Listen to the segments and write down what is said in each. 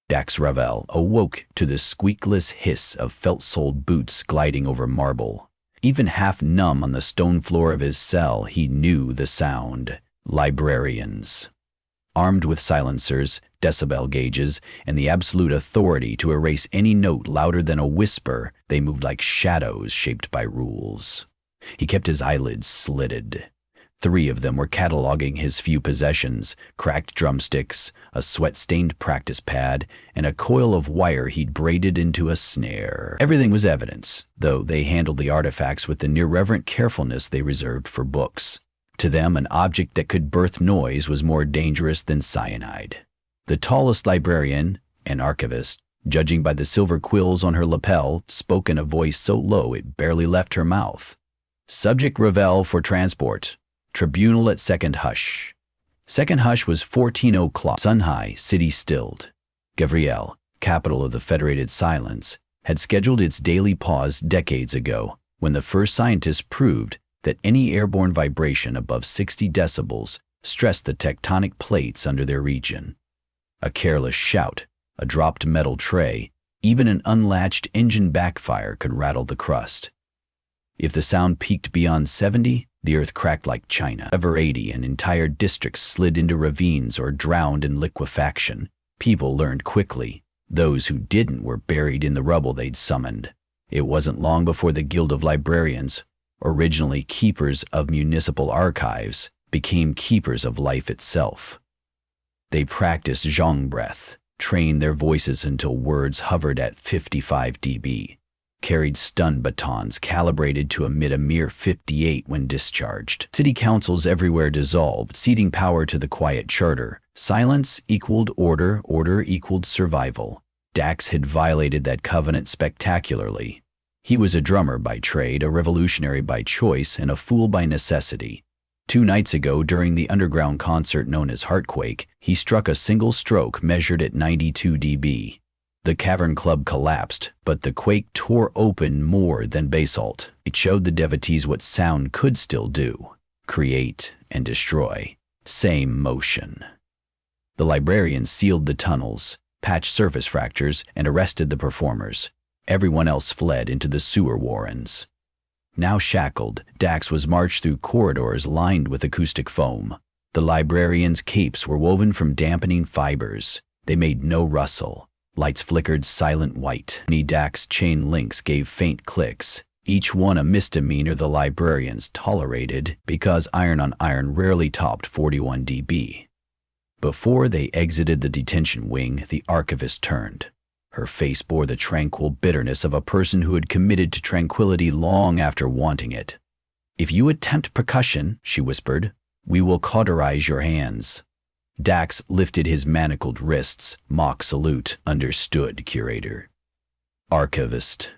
Dax Ravel awoke to the squeakless hiss of felt-soled boots gliding over marble. Even half numb on the stone floor of his cell, he knew the sound. Librarians. Armed with silencers, decibel gauges, and the absolute authority to erase any note louder than a whisper, they moved like shadows shaped by rules. He kept his eyelids slitted. 3 of them were cataloging his few possessions: cracked drumsticks, a sweat-stained practice pad, and a coil of wire he'd braided into a snare. Everything was evidence, though they handled the artifacts with the near-reverent carefulness they reserved for books. To them, an object that could birth noise was more dangerous than cyanide. The tallest librarian, an archivist, judging by the silver quills on her lapel, spoke in a voice so low it barely left her mouth. Subject Ravel for transport. Tribunal at second hush. Second hush was 14 o'clock. Sun high, city stilled. Gavriel, capital of the Federated Silence, had scheduled its daily pause decades ago, when the first scientists proved that any airborne vibration above 60 decibels stressed the tectonic plates under their region. A careless shout, a dropped metal tray, even an unlatched engine backfire could rattle the crust. If the sound peaked beyond 70, the earth cracked like china. Over 80, and entire districts slid into ravines or drowned in liquefaction. People learned quickly. Those who didn't were buried in the rubble they'd summoned. It wasn't long before the Guild of Librarians, originally keepers of municipal archives, became keepers of life itself. They practiced zhong breath, trained their voices until words hovered at 55 dB, carried stun batons calibrated to emit a mere 58 when discharged. City councils everywhere dissolved, ceding power to the quiet charter. Silence equaled order, order equaled survival. Dax had violated that covenant spectacularly. He was a drummer by trade, a revolutionary by choice, and a fool by necessity. 2 nights ago, during the underground concert known as Heartquake, he struck a single stroke measured at 92 dB. The Cavern Club collapsed, but the quake tore open more than basalt. It showed the devotees what sound could still do: create and destroy. Same motion. The librarians sealed the tunnels, patched surface fractures, and arrested the performers. Everyone else fled into the sewer warrens. Now shackled, Dax was marched through corridors lined with acoustic foam. The librarians' capes were woven from dampening fibers. They made no rustle. Lights flickered silent white. Dax chain links gave faint clicks, each one a misdemeanor the librarians tolerated because iron on iron rarely topped 41 dB. Before they exited the detention wing, the archivist turned. Her face bore the tranquil bitterness of a person who had committed to tranquility long after wanting it. "If you attempt percussion," she whispered, "we will cauterize your hands." Dax lifted his manacled wrists, mock salute. "Understood, curator." "Archivist."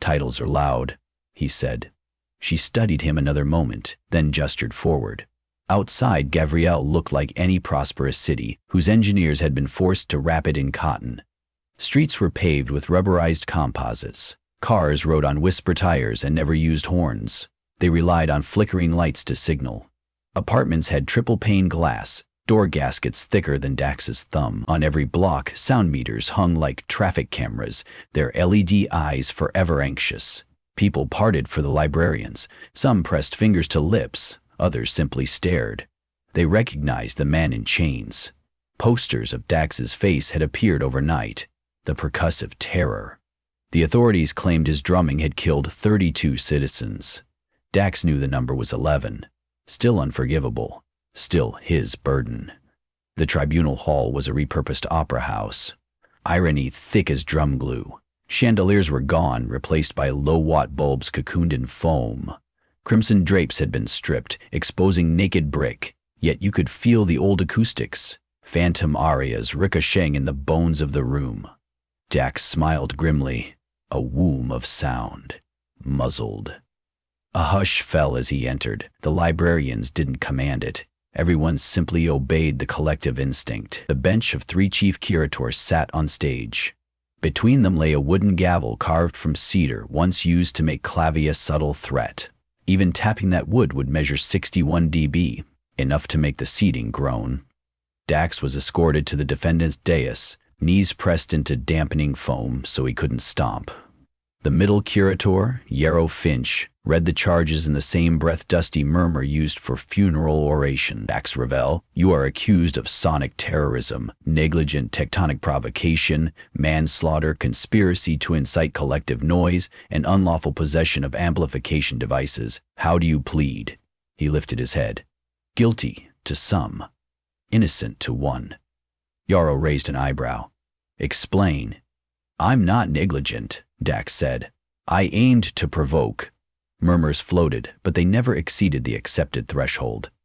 "Titles are loud," he said. She studied him another moment, then gestured forward. Outside, Gavriel looked like any prosperous city whose engineers had been forced to wrap it in cotton. Streets were paved with rubberized composites. Cars rode on whisper tires and never used horns. They relied on flickering lights to signal. Apartments had triple-pane glass, door gaskets thicker than Dax's thumb. On every block, sound meters hung like traffic cameras, their LED eyes forever anxious. People parted for the librarians. Some pressed fingers to lips, others simply stared. They recognized the man in chains. Posters of Dax's face had appeared overnight. The percussive terror. The authorities claimed his drumming had killed 32 citizens. Dax knew the number was 11. Still unforgivable. Still his burden. The tribunal hall was a repurposed opera house. Irony thick as drum glue. Chandeliers were gone, replaced by low-watt bulbs cocooned in foam. Crimson drapes had been stripped, exposing naked brick, yet you could feel the old acoustics, phantom arias ricocheting in the bones of the room. Dax smiled grimly, a womb of sound, muzzled. A hush fell as he entered. The librarians didn't command it. Everyone simply obeyed the collective instinct. The bench of 3 chief curators sat on stage. Between them lay a wooden gavel carved from cedar, once used to make clavier a subtle threat. Even tapping that wood would measure 61 dB, enough to make the seating groan. Dax was escorted to the defendant's dais, knees pressed into dampening foam so he couldn't stomp. The middle curator, Yarrow Finch, read the charges in the same breath-dusty murmur used for funeral oration. Dax Ravel, you are accused of sonic terrorism, negligent tectonic provocation, manslaughter, conspiracy to incite collective noise, and unlawful possession of amplification devices. How do you plead? He lifted his head. Guilty to some, innocent to one. Yarrow raised an eyebrow. Explain. I'm not negligent, Dax said. I aimed to provoke. Murmurs floated, but they never exceeded the accepted threshold.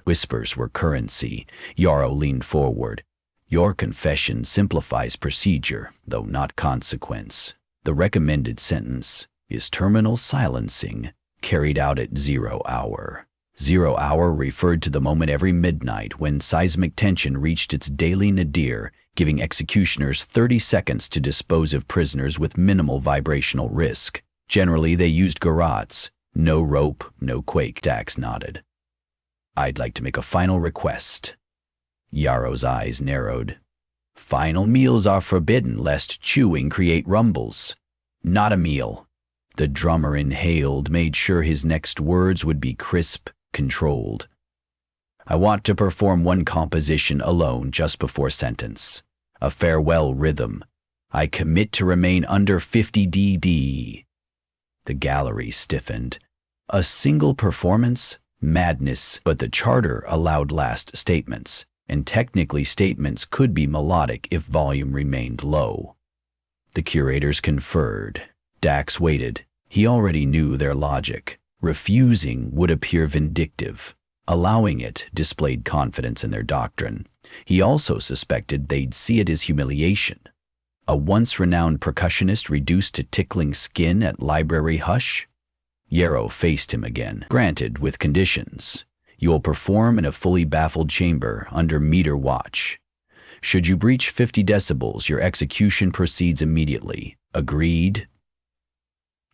Whispers were currency. Yarrow leaned forward. Your confession simplifies procedure, though not consequence. The recommended sentence is terminal silencing, carried out at 0 hour. 0 hour referred to the moment every midnight when seismic tension reached its daily nadir, giving executioners 30 seconds to dispose of prisoners with minimal vibrational risk. Generally, they used garrots. No rope, no quake. Dax nodded. I'd like to make a final request. Yarrow's eyes narrowed. Final meals are forbidden lest chewing create rumbles. Not a meal. The drummer inhaled, made sure his next words would be crisp, controlled. I want to perform one composition alone just before sentence. A farewell rhythm. I commit to remain under 50 dB. The gallery stiffened. A single performance? Madness. But the charter allowed last statements, and technically statements could be melodic if volume remained low. The curators conferred. Dax waited. He already knew their logic. Refusing would appear vindictive. Allowing it displayed confidence in their doctrine. He also suspected they'd see it as humiliation. A once-renowned percussionist reduced to tickling skin at library hush? Yarrow faced him again. Granted, with conditions. You'll perform in a fully baffled chamber under meter watch. Should you breach 50 decibels, your execution proceeds immediately. Agreed?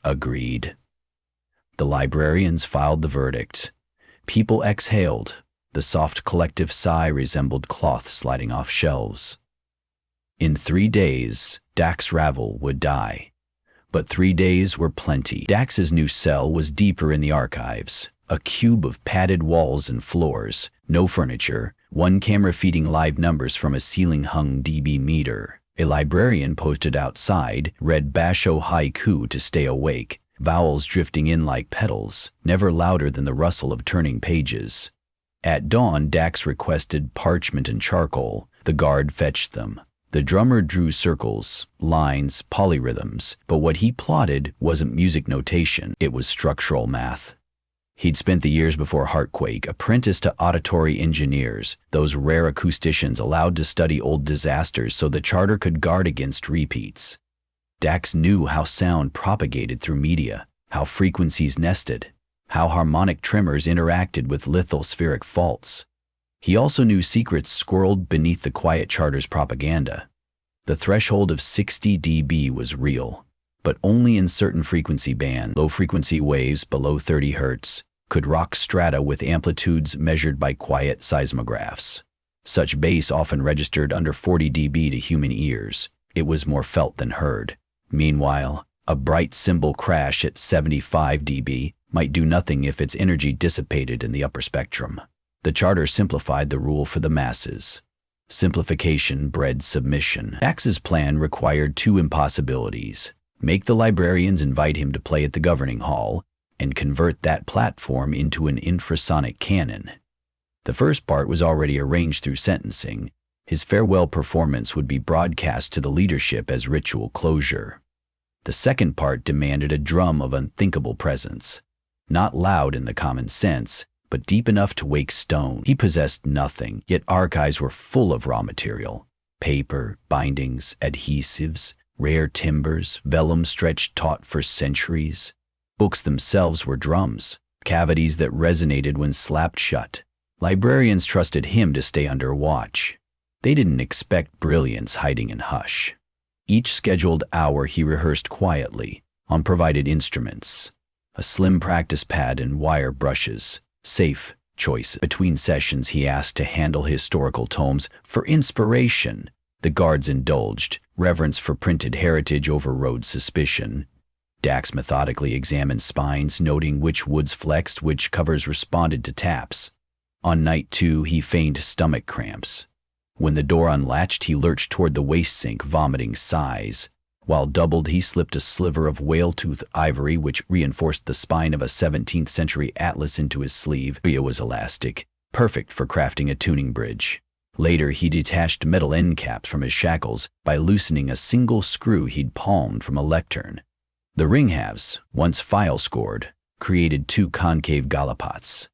Agreed. The librarians filed the verdict. People exhaled. The soft collective sigh resembled cloth sliding off shelves. In 3 days, Dax Ravel would die. But 3 days were plenty. Dax's new cell was deeper in the archives. A cube of padded walls and floors, no furniture, one camera feeding live numbers from a ceiling-hung dB meter. A librarian posted outside read basho haiku to stay awake, vowels drifting in like petals, never louder than the rustle of turning pages. At dawn, Dax requested parchment and charcoal. The guard fetched them. The drummer drew circles, lines, polyrhythms, but what he plotted wasn't music notation, it was structural math. He'd spent the years before Heartquake apprenticed to auditory engineers, those rare acousticians allowed to study old disasters so the charter could guard against repeats. Dax knew how sound propagated through media, how frequencies nested, how harmonic tremors interacted with lithospheric faults. He also knew secrets squirreled beneath the quiet charter's propaganda. The threshold of 60 dB was real, but only in certain frequency bands. Low-frequency waves below 30 Hz could rock strata with amplitudes measured by quiet seismographs. Such bass often registered under 40 dB to human ears. It was more felt than heard. Meanwhile, a bright cymbal crash at 75 dB might do nothing if its energy dissipated in the upper spectrum. The charter simplified the rule for the masses. Simplification bred submission. Dax's plan required 2 impossibilities. Make the librarians invite him to play at the governing hall, and convert that platform into an infrasonic cannon. The first part was already arranged through sentencing. His farewell performance would be broadcast to the leadership as ritual closure. The second part demanded a drum of unthinkable presence. Not loud in the common sense, but deep enough to wake stone. He possessed nothing, yet archives were full of raw material. Paper, bindings, adhesives, rare timbers, vellum stretched taut for centuries. Books themselves were drums, cavities that resonated when slapped shut. Librarians trusted him to stay under watch. They didn't expect brilliance hiding in hush. Each scheduled hour he rehearsed quietly, on provided instruments. A slim practice pad and wire brushes, safe, choice. Between sessions, he asked to handle historical tomes for inspiration. The guards indulged. Reverence for printed heritage overrode suspicion. Dax methodically examined spines, noting which woods flexed, which covers responded to taps. On night 2, he feigned stomach cramps. When the door unlatched, he lurched toward the waste sink, vomiting sighs. While doubled, he slipped a sliver of whale-tooth ivory, which reinforced the spine of a 17th-century atlas, into his sleeve. It was elastic, perfect for crafting a tuning bridge. Later, he detached metal end caps from his shackles by loosening a single screw he'd palmed from a lectern. The ring halves, once file-scored, created 2 concave gallipots.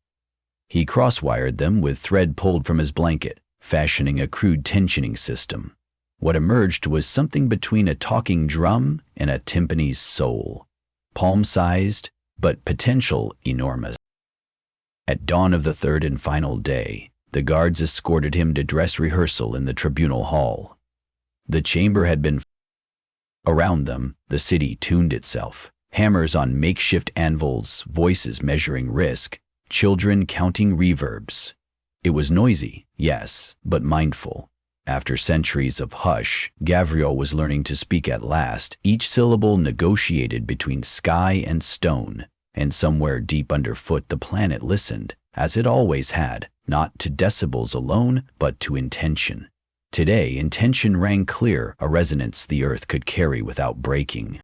He cross-wired them with thread pulled from his blanket, fashioning a crude tensioning system. What emerged was something between a talking drum and a timpani's soul. Palm-sized, but potential enormous. At dawn of the 3rd and final day, the guards escorted him to dress rehearsal in the tribunal hall. The chamber had been around them. The city tuned itself. Hammers on makeshift anvils, voices measuring risk, children counting reverbs. It was noisy, yes, but mindful. After centuries of hush, Gavriel was learning to speak at last, each syllable negotiated between sky and stone, and somewhere deep underfoot the planet listened, as it always had, not to decibels alone, but to intention. Today, intention rang clear, a resonance the earth could carry without breaking.